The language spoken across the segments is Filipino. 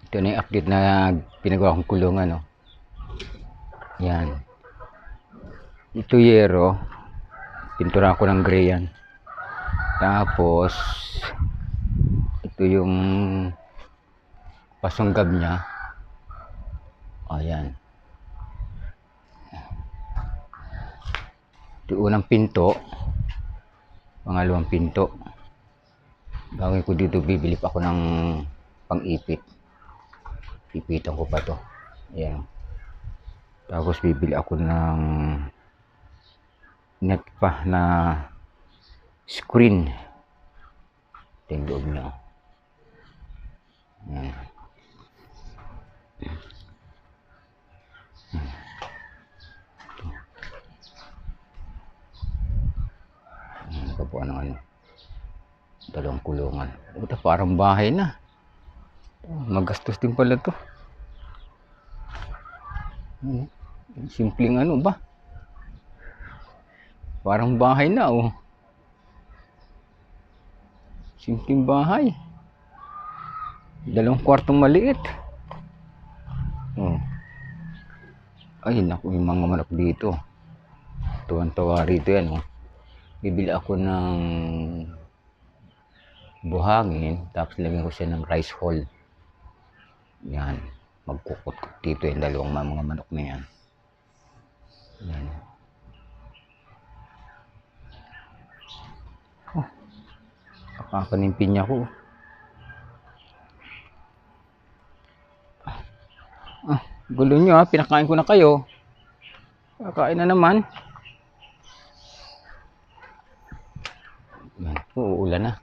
Ito na yung update na pinagawa kong kulungan, no. Yan. Ito yero. Pintura ko ng gray yan. Tapos, ito yung pasunggab niya. Ayan. Ito unang pinto. Pangalawang pinto. Gagawin ko dito, bibili pa ako ng pang-ipit. Ipitan ko pa to. Ayan. Tapos bibili ako ng net pa na screen. Ito yung loob niya. Ayan. Ito po ano. Dalawang kulungan. Ito parang bahay na. Magastos din pala to. Simpleng ano ba? Parang bahay na, oh. Simpleng bahay. Dalawang kwartong maliit. Oh. Ay, naku, yung mga manok dito. Tuwan-tawa rito yan, oh. Bibili ako ng buhangin, tapos lagyan ko siya ng rice hull. Yan. Magkukot dito yung dalawang mga manok na yan. Yan. Oh. Kakakanimpin niya ko. Gulo nyo, ha. Pinakain ko na kayo. Kakain na naman. Yan. Uulan na.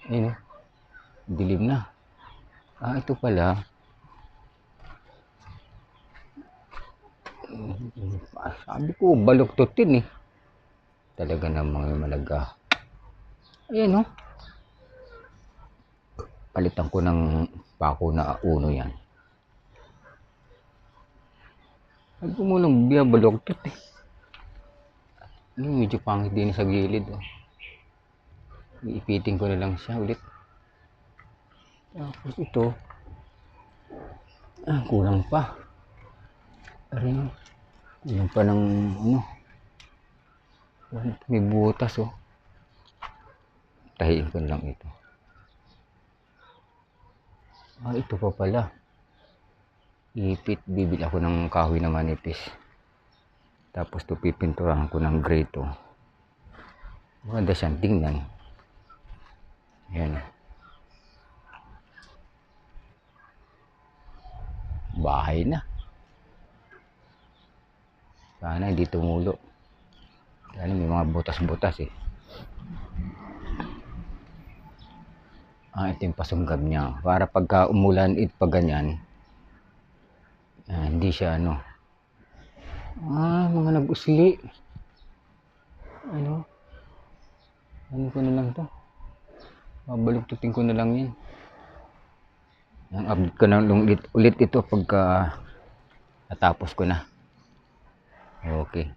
Ayun, dilim na. Ito pala. Sabi ko, baluktutin eh. Talaga namang malaga. Ayan, oh. Palitan ko ng pako na uno yan. Sabi ko mo lang, baluktot eh. Medyo pangit din sa gilid, oh. Iipitin ko na lang siya ulit. Tapos ito, kulang pa. Kulang pa ng ano. May butas, oh. Tahiin ko na lang ito. Ito pa pala. Ipit, bibili ako ng kahoy na manipis. Tapos ito pipinturahan ko ng gray to. Maganda siyang tingnan. Ayan. Bahay na. Sana hindi tumulo. Sana may mga butas-butas eh. Ito yung pasunggab niya. Para pagka umulan, pag ganyan, hindi siya ano. Mga nag-usli. Ano ko na lang to. Babaluktutin ko na lang yan. Update ko na ulit ito pagka natapos ko na. Okay.